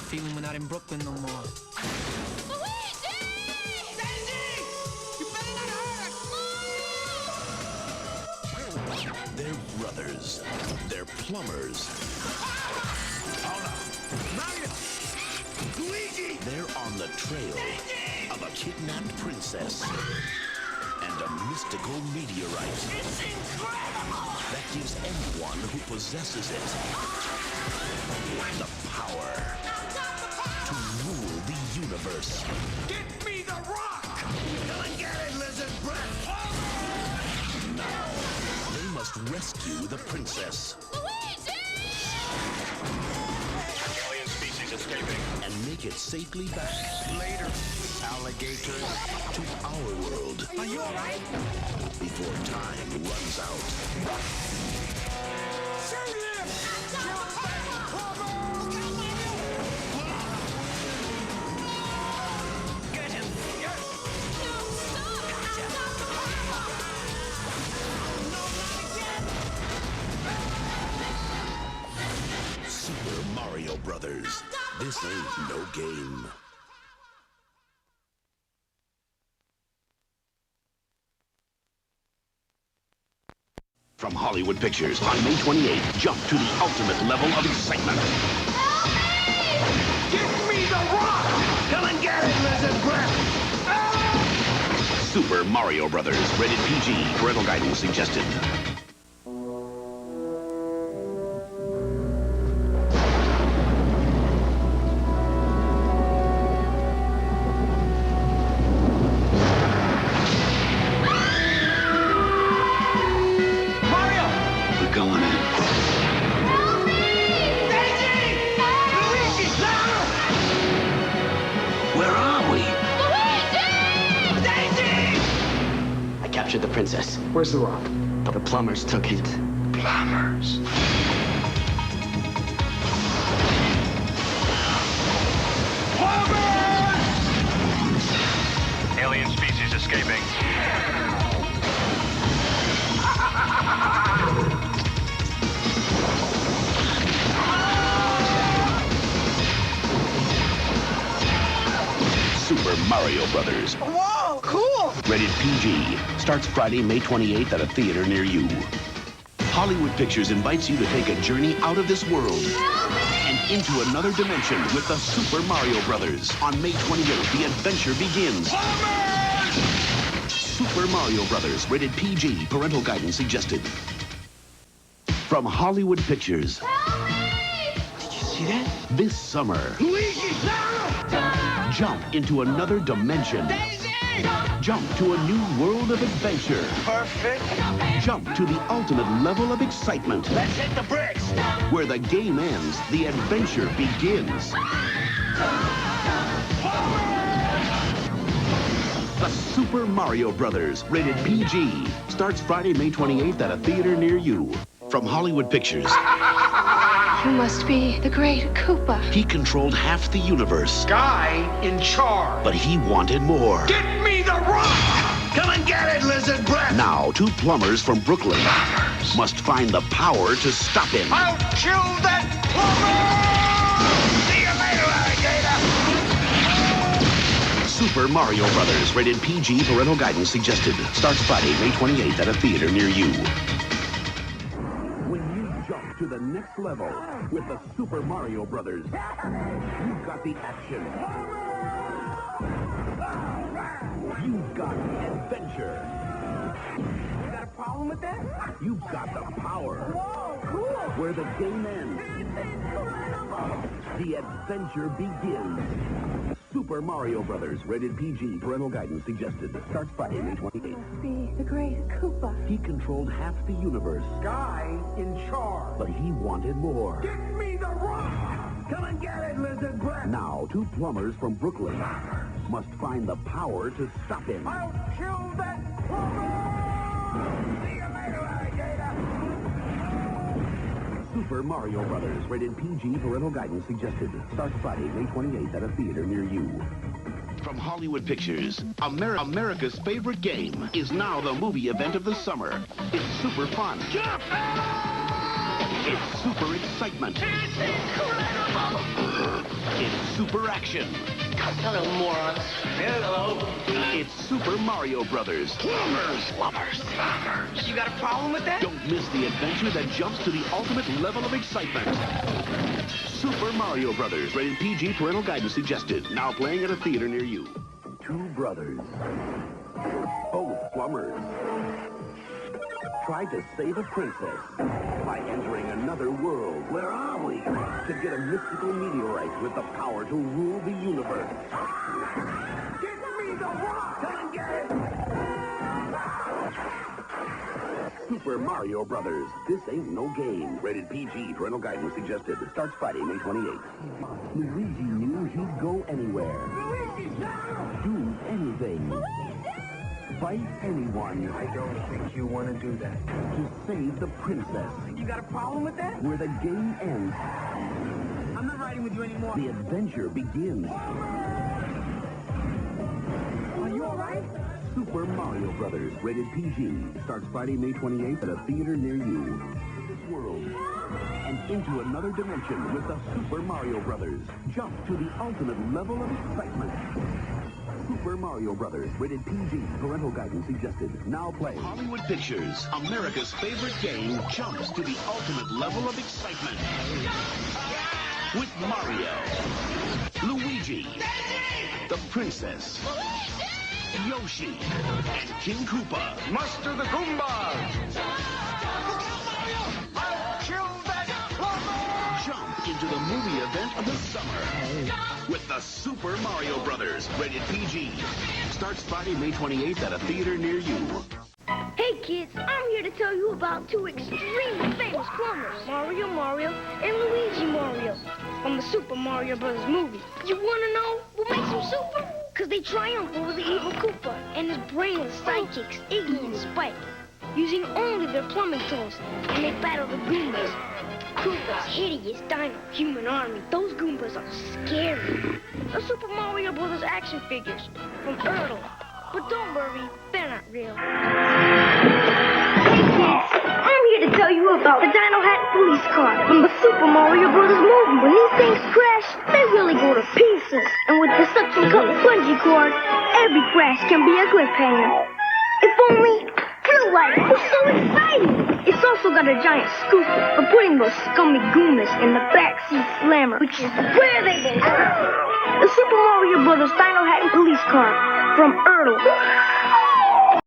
feeling we're not in Brooklyn no more. Luigi! Daisy! You better not hurt us! They're brothers. They're plumbers. Paula! Mario! Luigi! They're on the trail Daisy! of a kidnapped princess and a mystical meteorite It's incredible! that gives anyone who possesses it the power to rule the universe. Get me the rock! Come and get it, lizard breath! Now, they must rescue the princess Luigi! Alien species escaping. and make it safely back Later, alligator. to our world Are you alright? before time runs out. Shoot him! Get him! Yes! No, stop! No, not again! Super Mario Brothers. This ain't no game. From Hollywood Pictures, on May 28th, jump to the ultimate level of excitement. Give me the rock! Come and get it, lizard breath! Super Mario Brothers, rated PG, parental guidance suggested. We're going in. Where are we? I captured the princess. Where's the rock? The plumbers took it. Plumbers. Alien species escaping. Super Mario Brothers, Whoa, cool! rated PG, starts Friday, May 28th at a theater near you. Hollywood Pictures invites you to take a journey out of this world and into another dimension with the Super Mario Brothers. On May 28th, the adventure begins. Super Mario Brothers, rated PG, parental guidance suggested. From Hollywood Pictures. Did you see that? This summer, Luigi, no! jump into another dimension. Daisy! Jump to a new world of adventure. Perfect. Jump to the ultimate level of excitement. Let's hit the bricks. Where the game ends, the adventure begins. The Super Mario Brothers, rated PG, starts Friday, May 28th at a theater near you. From Hollywood Pictures, You must be the great Koopa. he controlled half the universe, Guy in charge. but he wanted more. Get me the rock! Come and get it, lizard breath! Now, two plumbers from Brooklyn must find the power to stop him. I'll kill that plumber! See you later, alligator! Super Mario Brothers, rated PG, parental guidance suggested. Starts Friday, May 28th at a theater near you. When you jump to the next level with the Super Mario Brothers, you've got the action. You've got the adventure. You got a problem with that? You've got the power. Whoa, cool! Where the game ends, the adventure begins. Super Mario Brothers, rated PG, parental guidance suggested. Starts Friday, May 28th. Be the great Koopa. He controlled half the universe, Guy in charge. but he wanted more. Get me the rock! Come and get it, lizard breath! Now, two plumbers from Brooklyn must find the power to stop him. I'll kill that plumber! See you later, alligator! Super Mario Brothers, rated PG, parental guidance suggested. Starts Friday, May 28th at a theater near you. From Hollywood Pictures, America's favorite game is now the movie event of the summer. It's super fun. Jump! It's super excitement. It's incredible! It's super action. Hello, morons. Hello. It's Super Mario Brothers. Plumbers. You got a problem with that? Don't miss the adventure that jumps to the ultimate level of excitement. Super Mario Brothers, rated PG, parental guidance suggested. Now playing at a theater near you. Two brothers, both plumbers, tried to save a princess by entering another world. Where are we? To get a mystical meteorite with the power to rule the universe. Give me the rock! Come and get it! Super Mario Brothers. This ain't no game. Rated PG. Parental guidance suggested. Starts Friday, May 28th. Luigi knew he'd go anywhere. Luigi, no! Do anything. Fight anyone. I don't think you want to do that. To save the princess. You got a problem with that? Where the game ends, I'm not riding with you anymore. the adventure begins. Are you all right? Super Mario Brothers. Rated PG. Starts Friday, May 28th at a theater near you. This world. And into another dimension with the Super Mario Brothers. Jump to the ultimate level of excitement. Super Mario Brothers, rated PG, parental guidance suggested. Now play. Hollywood Pictures, America's favorite game, jumps to the ultimate level of excitement. With Mario, Luigi, the Princess, Yoshi, and King Koopa. Muster the Goombas! Jump into the movie event of the summer with the Super Mario Brothers, rated PG. Starts Friday, May 28th at a theater near you. Hey kids, I'm here to tell you about two extremely famous plumbers, Mario and Luigi Mario, from the Super Mario Brothers movie. You wanna know what makes them super? Cause they triumph over the evil Koopa and his brainless sidekicks, Iggy and Spike, using only their plumbing tools, and they battle the Goombas. Koopa's hideous dino-human army. Those Goombas are scary. The Super Mario Brothers action figures from Ertl. But don't worry, they're not real. Hey kids, I'm here to tell you about the Dino Hat police car from the Super Mario Brothers movie. When these things crash, they really go to pieces. And with the suction cup bungee cord, every crash can be a cliffhanger. If only real life was so exciting. It's also got a giant scoop for putting those scummy Goombas in the backseat slammer, which is where they belong. The Super Mario Brothers Dino Hat and Police Car from Ertl.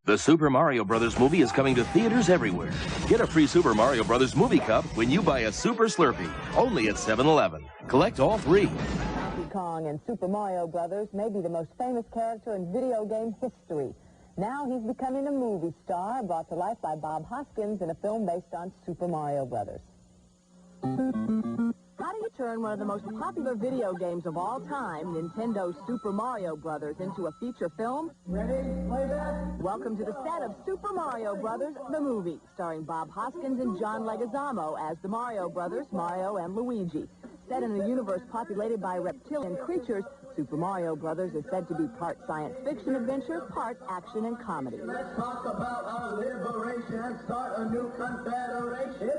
The Super Mario Brothers movie is coming to theaters everywhere. Get a free Super Mario Brothers movie cup when you buy a Super Slurpee, only at 7-Eleven. Collect all three. Donkey Kong and Super Mario Brothers may be the most famous character in video game history. Now he's becoming a movie star, brought to life by Bob Hoskins in a film based on Super Mario Brothers. How do you turn one of the most popular video games of all time, Nintendo's Super Mario Brothers, into a feature film? Ready? Play that? Welcome to the set of Super Mario Brothers, the movie, starring Bob Hoskins and John Leguizamo as the Mario Brothers, Mario and Luigi. Set in a universe populated by reptilian creatures, Super Mario Brothers is said to be part science fiction adventure, part action and comedy. Let's talk about our liberation and start a new confederation.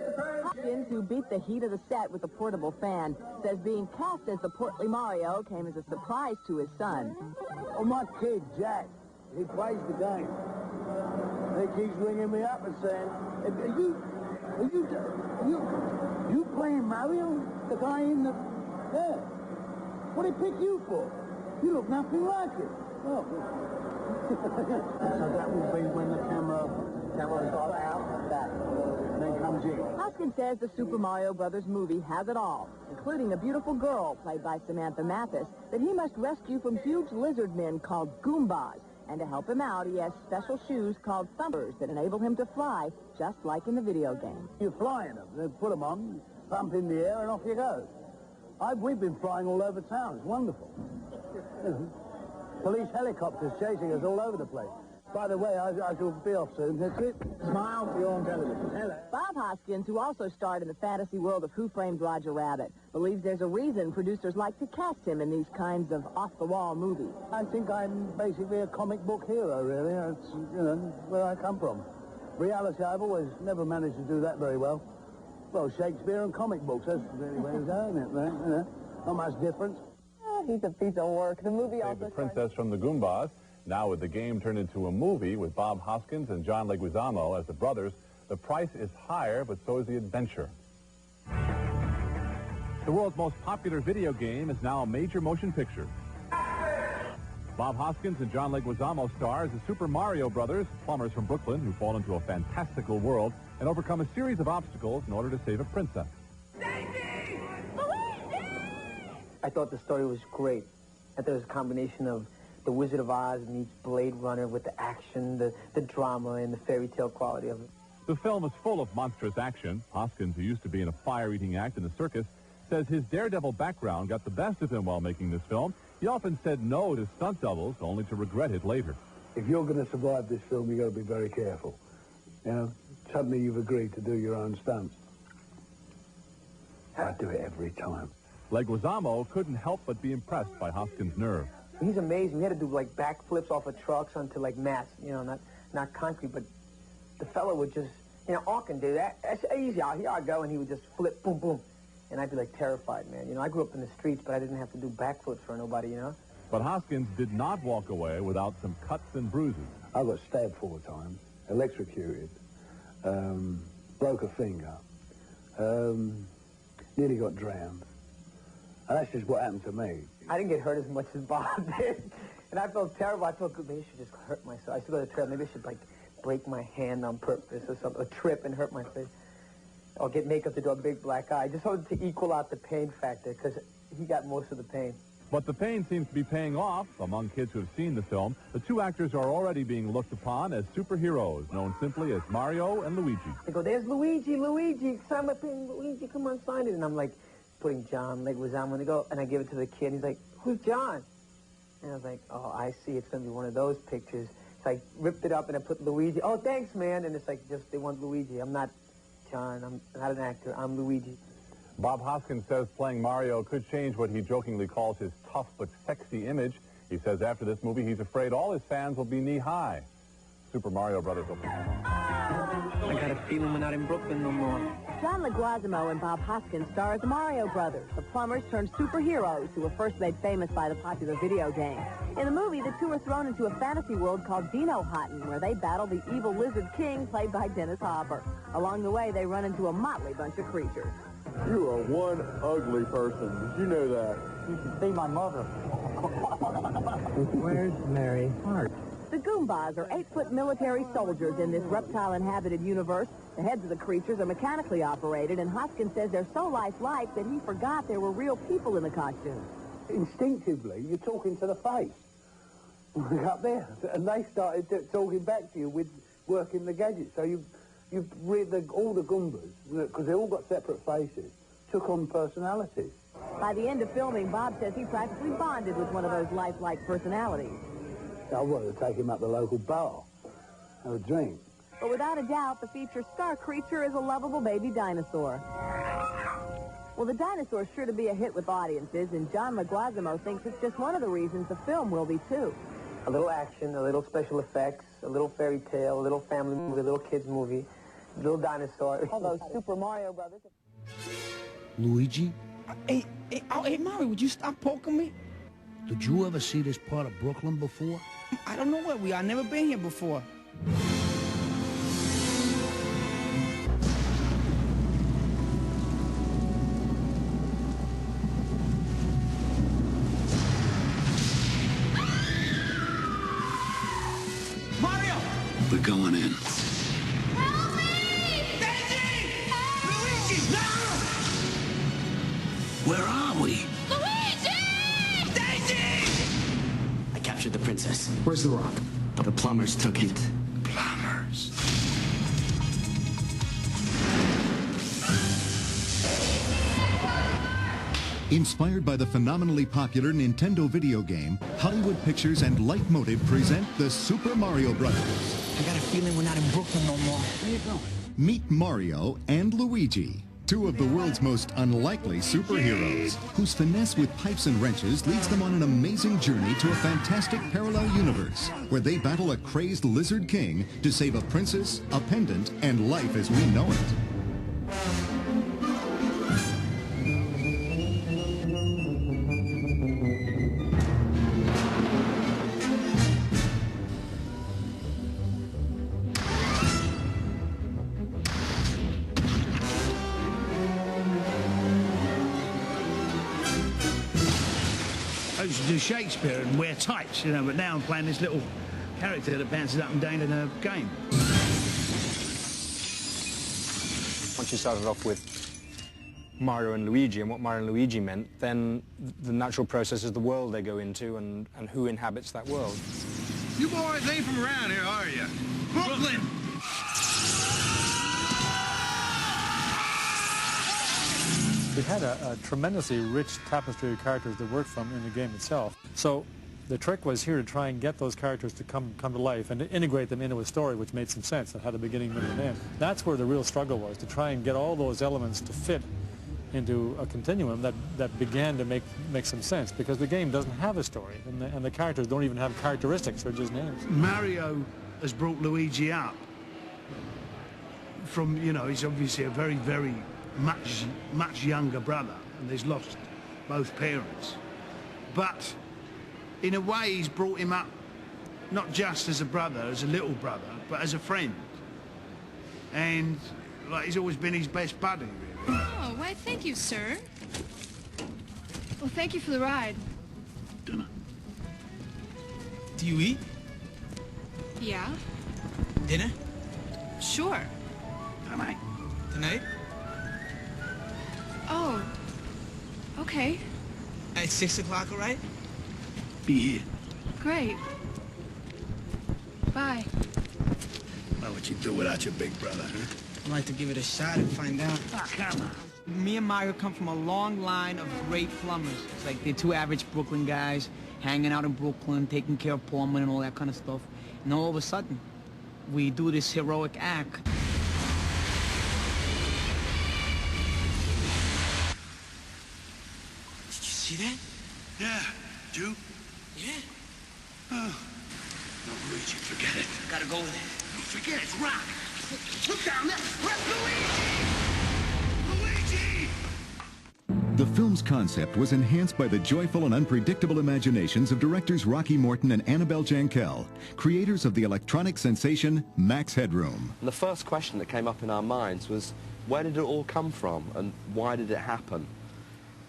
Hoskins, who beat the heat of the set with a portable fan, says being cast as the portly Mario came as a surprise to his son. Oh, my kid, Jack, he plays the game. He keeps ringing me up and saying, are you playing Mario? The guy in the... Yeah. What did he pick you for? You look nothing like it. Oh. So that will be when the camera's got out. Then comes in. Hoskins says the Super Mario Brothers movie has it all, including a beautiful girl played by Samantha Mathis that he must rescue from huge lizard men called Goombas. And to help him out, he has special shoes called thumpers that enable him to fly, just like in the video game. You fly in them. They put them on, bump in the air, and off you go. We've been flying all over town. It's wonderful. Police helicopters chasing us all over the place. By the way, I shall be off soon. That's it. Smile, you're on television. Hello. Bob Hoskins, who also starred in the fantasy world of Who Framed Roger Rabbit, believes there's a reason producers like to cast him in these kinds of off-the-wall movies. I think I'm basically a comic book hero, really. That's, where I come from. Reality, I've always never managed to do that very well. Well, Shakespeare and comic books, that's really where it's going, isn't it? Right? Not much difference. He's a piece of work. The movie Save also the princess from the Goombas. Now with the game turned into a movie with Bob Hoskins and John Leguizamo as the brothers, the price is higher, but so is the adventure. The world's most popular video game is now a major motion picture. Bob Hoskins and John Leguizamo star as the Super Mario Brothers, plumbers from Brooklyn who fall into a fantastical world and overcome a series of obstacles in order to save a princess. I thought the story was great. I thought it was a combination of The Wizard of Oz meets Blade Runner with the action, the drama, and the fairy tale quality of it. The film is full of monstrous action. Hoskins, who used to be in a fire-eating act in a circus, says his daredevil background got the best of him while making this film. He often said no to stunt doubles, only to regret it later. If you're going to survive this film, you've got to be very careful. You know, suddenly you've agreed to do your own stunts. I do it every time. Leguizamo couldn't help but be impressed by Hoskins' nerve. He's amazing. He had to do, like, backflips off of trucks onto, like, mats, you know, not concrete, but the fellow would just, you know, I can do that. That's easy. Here I go, and he would just flip, boom, boom. And I'd be, like, terrified, man. You know, I grew up in the streets, but I didn't have to do backflips for nobody, you know? But Hoskins did not walk away without some cuts and bruises. I got stabbed 4 times, electrocuted, broke a finger, nearly got drowned. And that's just what happened to me. I didn't get hurt as much as Bob did. And I felt terrible. I felt good. Maybe I should just hurt myself. I used to go to the trail. Maybe I should, like, break my hand on purpose or something, or trip and hurt my face. Or get makeup to do a big black eye. Just so to equal out the pain factor, because he got most of the pain. But the pain seems to be paying off. Among kids who have seen the film, the two actors are already being looked upon as superheroes, known simply as Mario and Luigi. They go, there's Luigi, sign my thing, Luigi, come on, sign it. And I'm like, putting John Leguizamo, and they go, and I give it to the kid, and he's like, who's John? And I was like, oh, I see, it's going to be one of those pictures. So I ripped it up, and I put Luigi. Oh, thanks, man. And it's like, just, they want Luigi. I'm not John. I'm not an actor. I'm Luigi. Bob Hoskins says playing Mario could change what he jokingly calls his tough but sexy image. He says after this movie, he's afraid all his fans will be knee-high. Super Mario Brothers will... I got a feeling we're not in Brooklyn no more. John Leguizamo and Bob Hoskins star as the Mario Brothers, the plumbers turned superheroes who were first made famous by the popular video game. In the movie, the two are thrown into a fantasy world called Dino Hotton, where they battle the evil Lizard King, played by Dennis Hopper. Along the way, they run into a motley bunch of creatures. You are one ugly person. Did you know that? You should see my mother. Where's Mary Hart? The Goombas are 8-foot military soldiers in this reptile-inhabited universe. The heads of the creatures are mechanically operated, and Hoskins says they're so lifelike that he forgot there were real people in the costumes. Instinctively, you're talking to the face. Up there. And they started talking back to you with working the gadgets. So you read all the Goombas, because they all got separate faces, took on personalities. By the end of filming, Bob says he practically bonded with one of those lifelike personalities. I wanted to take him up the local bar, have a drink. But without a doubt, the feature's star creature is a lovable baby dinosaur. Well, the dinosaur's sure to be a hit with audiences, and John Leguizamo thinks it's just one of the reasons the film will be, too. A little action, a little special effects, a little fairy tale, a little family movie, a little kids movie, a little dinosaur. All those Super Mario Brothers. Luigi? Hey, Mario, would you stop poking me? Did you ever see this part of Brooklyn before? I don't know where we are. I've never been here before. Mario! We're going in. Help me! Daisy! Luigi! No! Where are we? Luigi! Daisy! I captured the princess. Where's the rock? The plumbers took it. Plumbers. Inspired by the phenomenally popular Nintendo video game, Hollywood Pictures and Leitmotiv present the Super Mario Brothers. I got a feeling we're not in Brooklyn no more. Where you going? Meet Mario and Luigi, two of the world's most unlikely superheroes, whose finesse with pipes and wrenches leads them on an amazing journey to a fantastic parallel universe, where they battle a crazed Lizard King to save a princess, a pendant, and life as we know it. I used to do Shakespeare and wear tights, you know, but now I'm playing this little character that bounces up and down in a game. Once you started off with Mario and Luigi and what Mario and Luigi meant, then the natural process is the world they go into and who inhabits that world. You boys ain't from around here, are you? Brooklyn! We had a tremendously rich tapestry of characters that worked from in the game itself. So the trick was here to try and get those characters to come to life and to integrate them into a story which made some sense and had a beginning, middle, and end. That's where the real struggle was, to try and get all those elements to fit into a continuum that began to make some sense, because the game doesn't have a story, and the characters don't even have characteristics, they're just names. Mario has brought Luigi up from, you know, he's obviously a very, very much younger brother, and he's lost both parents. But in a way, he's brought him up not just as a brother, as a little brother, but as a friend. And like, he's always been his best buddy, really. Oh, why, thank you, sir. Well, thank you for the ride. Dinner. Do you eat? Yeah? Dinner? Sure. Tonight. Tonight? Oh, okay. At 6 o'clock, all right? Be here. Great. Bye. Well, what you do without your big brother, huh? I'd like to give it a shot and find out. Ah, come on. Me and Mario come from a long line of great plumbers. It's like they're two average Brooklyn guys, hanging out in Brooklyn, taking care of plumbing and all that kind of stuff. And all of a sudden, we do this heroic act. Did you see that? Yeah. You? Yeah. Oh. No, Luigi, forget it. Gotta go with it. No, forget it. Rock. Look down there. Luigi! Luigi! The film's concept was enhanced by the joyful and unpredictable imaginations of directors Rocky Morton and Annabelle Jankel, creators of the electronic sensation Max Headroom. And the first question that came up in our minds was, where did it all come from and why did it happen?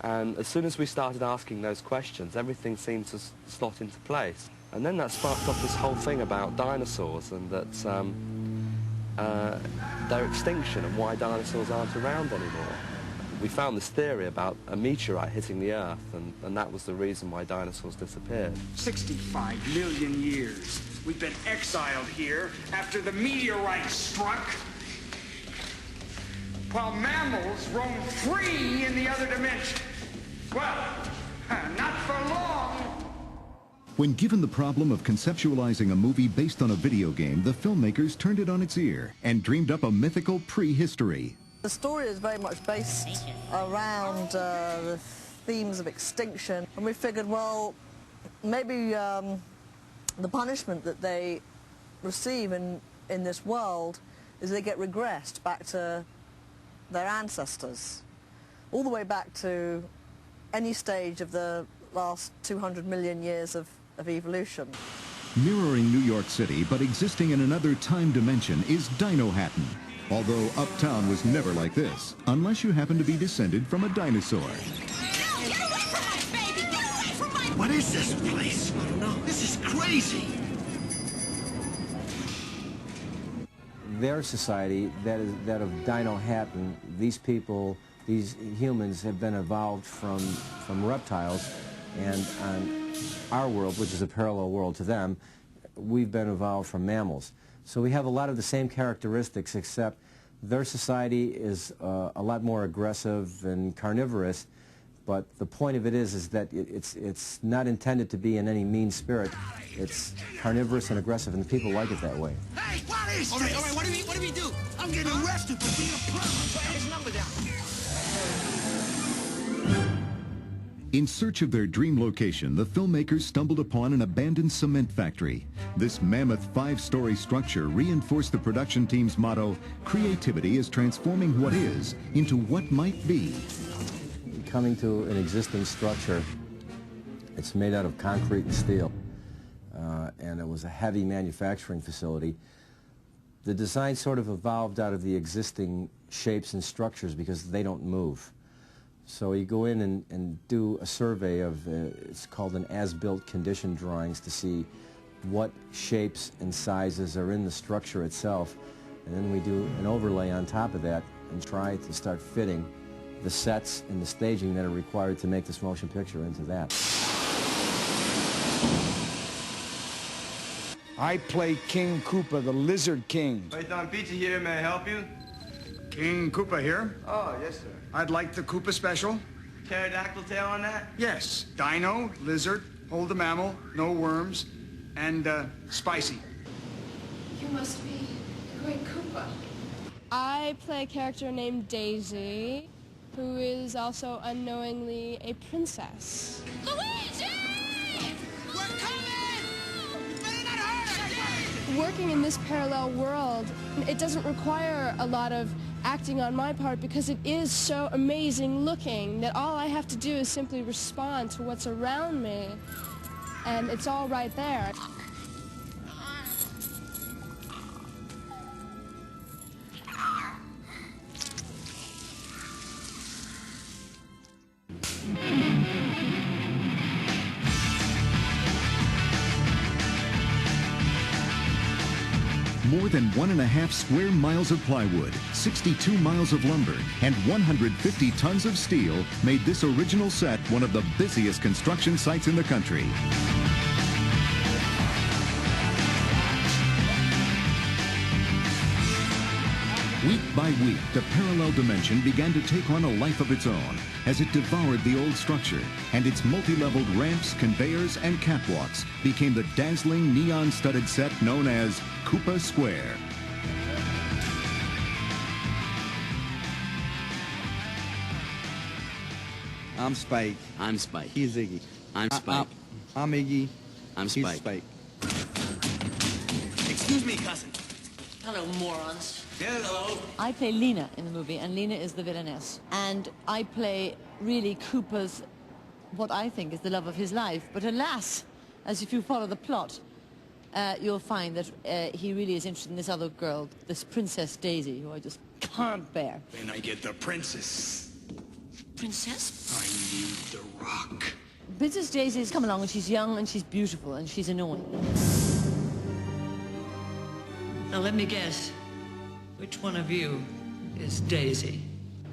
And as soon as we started asking those questions, everything seemed to slot into place. And then that sparked off this whole thing about dinosaurs and that their extinction and why dinosaurs aren't around anymore. We found this theory about a meteorite hitting the Earth, and that was the reason why dinosaurs disappeared. 65 million years. We've been exiled here after the meteorite struck, while mammals roam free in the other dimension. Well, not for long. When given the problem of conceptualizing a movie based on a video game, the filmmakers turned it on its ear and dreamed up a mythical prehistory. The story is very much based around the themes of extinction, and we figured, well, maybe the punishment that they receive in this world is they get regressed back to their ancestors, all the way back to any stage of the last 200 million years of evolution. Mirroring New York City, but existing in another time dimension, is Dino Hatton. Although Uptown was never like this, unless you happen to be descended from a dinosaur. What is this place? I don't know. This is crazy. Their society, that is that of Dino Hatton, these people, these humans have been evolved from reptiles, and on our world, which is a parallel world to them, we've been evolved from mammals. So we have a lot of the same characteristics, except their society is a lot more aggressive and carnivorous, but the point of it is that it's not intended to be in any mean spirit. It's carnivorous and aggressive, and the people like it that way. Hey, what is this? All right, what do we do? I'm getting arrested for being a problem. Put his number down. In search of their dream location, the filmmakers stumbled upon an abandoned cement factory. This mammoth 5-story structure reinforced the production team's motto, creativity is transforming what is into what might be. Coming to an existing structure, it's made out of concrete and steel, and it was a heavy manufacturing facility. The design sort of evolved out of the existing shapes and structures because they don't move. So you go in and do a survey of, it's called an as-built condition drawings, to see what shapes and sizes are in the structure itself. And then we do an overlay on top of that and try to start fitting the sets and the staging that are required to make this motion picture into that. I play King Koopa, the Lizard King. Python Pizza here, may I help you? King Koopa here. Oh, yes, sir. I'd like the Koopa special. Pterodactyl tail on that? Yes, dino, lizard, hold the mammal, no worms, and spicy. You must be the great Koopa. I play a character named Daisy, who is also unknowingly a princess. Luigi! We're coming! You better not hurt us! Working in this parallel world, it doesn't require a lot of acting on my part because it is so amazing looking that all I have to do is simply respond to what's around me, and it's all right there. More than 1.5 square miles of plywood, 62 miles of lumber, and 150 tons of steel made this original set one of the busiest construction sites in the country. Week by week, the parallel dimension began to take on a life of its own as it devoured the old structure, and its multi-leveled ramps, conveyors, and catwalks became the dazzling neon-studded set known as Koopa Square. I'm Spike. I'm Spike. He's Iggy. I'm Spike. I'm Iggy. I'm He's Spike. Spike. Excuse me, cousin. Hello, morons. Hello. I play Lena in the movie, and Lena is the villainess. And I play really Koopa's, what I think is the love of his life. But alas, as if you follow the plot, you'll find that he really is interested in this other girl, this Princess Daisy, who I just can't bear. Then I get the princess. Princess? I need the rock. Princess Daisy's come along, and she's young, and she's beautiful, and she's annoying. Now let me guess. Which one of you is Daisy?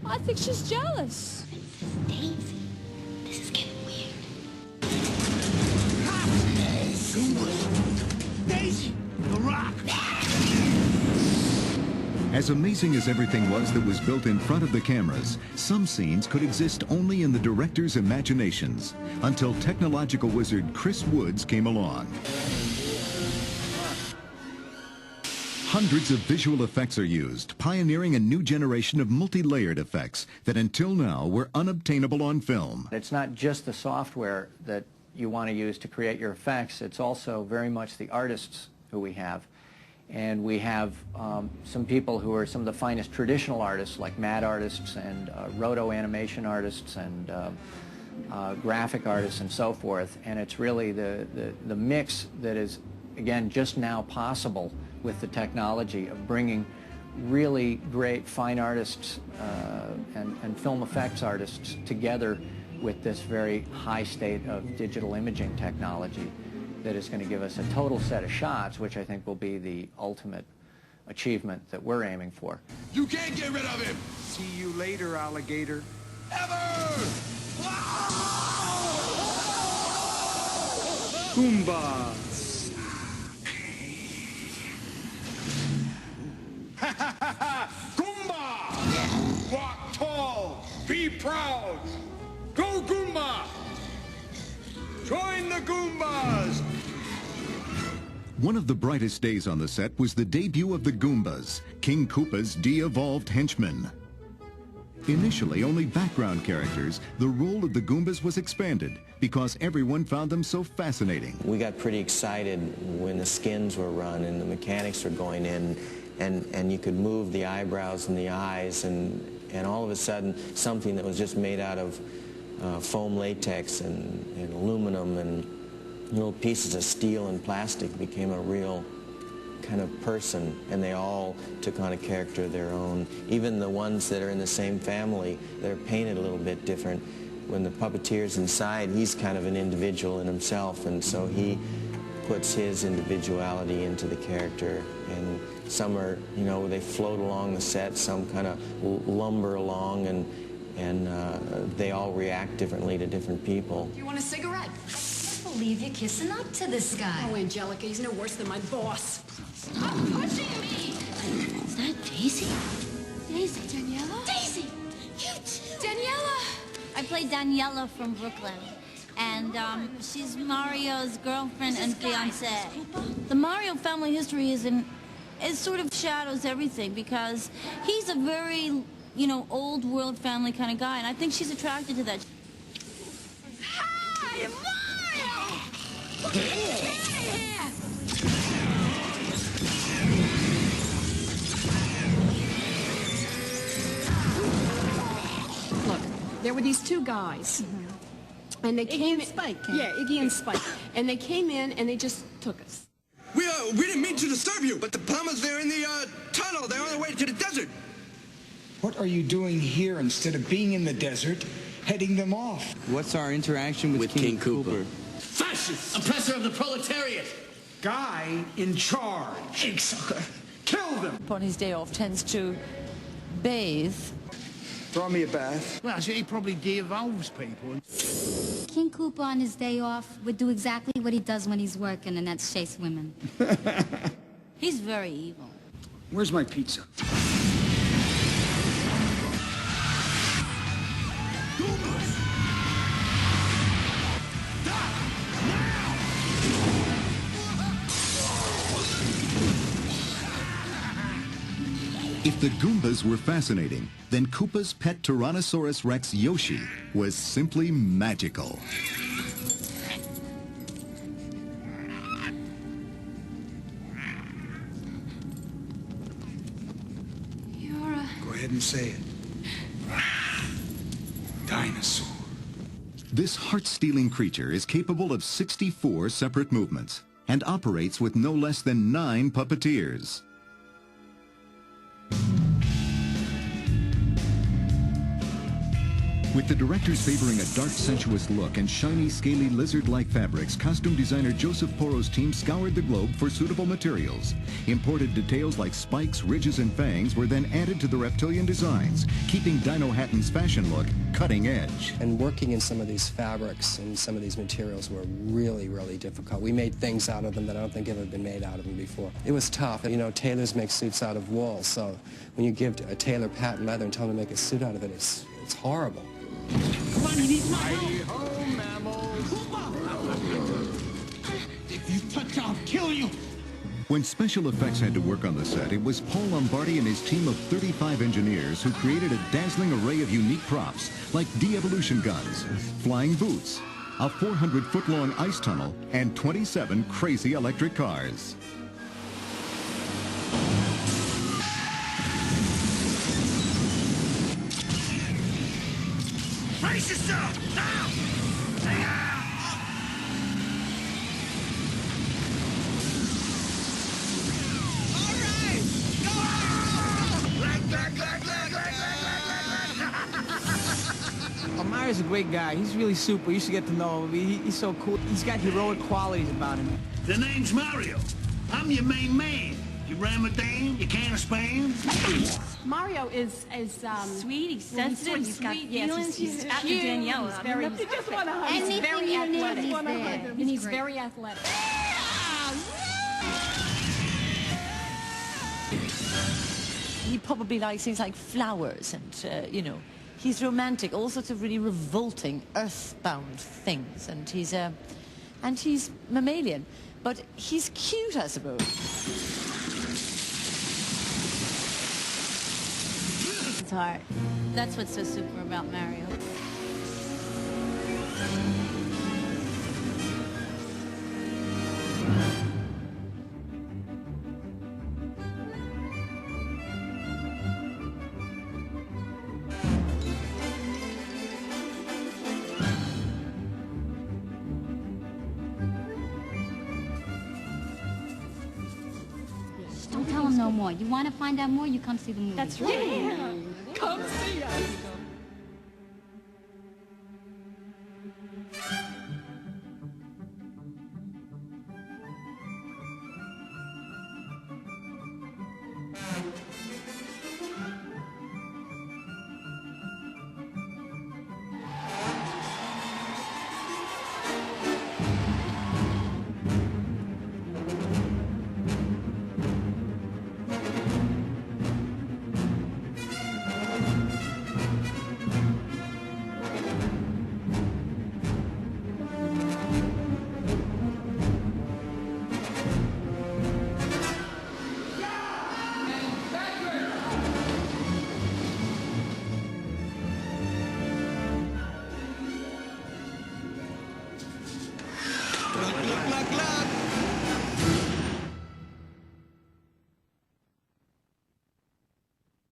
I think she's jealous. Daisy, this is getting weird. Daisy, the rock. As amazing as everything was that was built in front of the cameras, some scenes could exist only in the director's imaginations, until technological wizard Chris Woods came along. Hundreds of visual effects are used, pioneering a new generation of multi-layered effects that until now were unobtainable on film. It's not just the software that you want to use to create your effects, it's also very much the artists who we have. And we have some people who are some of the finest traditional artists, like mad artists and roto animation artists and graphic artists and so forth. And it's really the mix that is, again, just now possible with the technology of bringing really great fine artists and film effects artists together with this very high state of digital imaging technology that is going to give us a total set of shots, which I think will be the ultimate achievement that we're aiming for. You can't get rid of him. See you later, alligator. Goombas. Goomba! Walk tall, be proud. Go Goomba! Join the Goombas! One of the brightest days on the set was the debut of the Goombas, King Koopa's de-evolved henchmen. Initially only background characters, the role of the Goombas was expanded because everyone found them so fascinating. We got pretty excited when the skins were run and the mechanics were going in, and you could move the eyebrows and the eyes, and all of a sudden something that was just made out of foam latex and aluminum and little pieces of steel and plastic became a real kind of person, and they all took on a character of their own. Even the ones that are in the same family, they're painted a little bit different. When the puppeteer's inside, he's kind of an individual in himself, and so he puts his individuality into the character. And some are, you know, they float along the set, some kind of lumber along, and they all react differently to different people. You want a cigarette? I can't believe you're kissing up to this guy. Oh, Angelica, he's no worse than my boss. Stop pushing me! Is that Daisy? Daisy. Daniela? Daisy! You too! Daniela! I play Daniela from Brooklyn. And she's Mario's girlfriend and fiance. The Mario family history is sort of shadows everything because he's a very, you know, old world family kind of guy, and I think she's attracted to that. Hi, Mario! Get out of here! Look, there were these two guys. And they came in, Spike. Yeah, Iggy and Spike. And they came in and they just took us. We didn't mean to disturb you, but the plumbers, they're in the tunnel. They're on their way to the desert. What are you doing here instead of being in the desert, heading them off? What's our interaction with King Koopa? Fascist! Oppressor of the proletariat! Guy in charge. Egg sucker! Kill them! Upon his day off, tends to bathe. Throw me a bath. Well, so he probably de-evolves people. King Koopa on his day off would do exactly what he does when he's working, and that's chase women. He's very evil. Where's my pizza? Goombas! If the Goombas were fascinating, then Koopa's pet Tyrannosaurus Rex Yoshi was simply magical. Go ahead and say it. Dinosaur. This heart-stealing creature is capable of 64 separate movements and operates with no less than 9 puppeteers. With the directors favoring a dark, sensuous look and shiny, scaly, lizard-like fabrics, costume designer Joseph Porro's team scoured the globe for suitable materials. Imported details like spikes, ridges, and fangs were then added to the reptilian designs, keeping Dino Hatton's fashion look cutting edge. And working in some of these fabrics and some of these materials were really, really difficult. We made things out of them that I don't think ever been made out of them before. It was tough. You know, tailors make suits out of wool, so when you give a tailor patent leather and tell him to make a suit out of it, it's horrible. Come on, you need my help. Mammals. If you touch, I'll kill you. When special effects had to work on the set, it was Paul Lombardi and his team of 35 engineers who created a dazzling array of unique props, like de-evolution guns, flying boots, a 400-foot-long ice tunnel, and 27 crazy electric cars. Brace yourself! Now! Mario's a great guy. He's really super. You should get to know him. He's so cool. He's got heroic qualities about him. The name's Mario. I'm your main man. You Ramadan, you can of Spain. Mario is Sweet, he's sensitive, he's got feelings, he's after cute, Daniela. he's very, You just wanna hug he's him. very Anything you need, athletic. he's there. And he's great. very athletic. He probably likes things like flowers and, you know, he's romantic, all sorts of really revolting, earthbound things. And he's mammalian, but he's cute, I suppose. It's hard. That's what's so super about Mario. know more. You want to find out more, you come see the movie. That's right. Yeah. Come see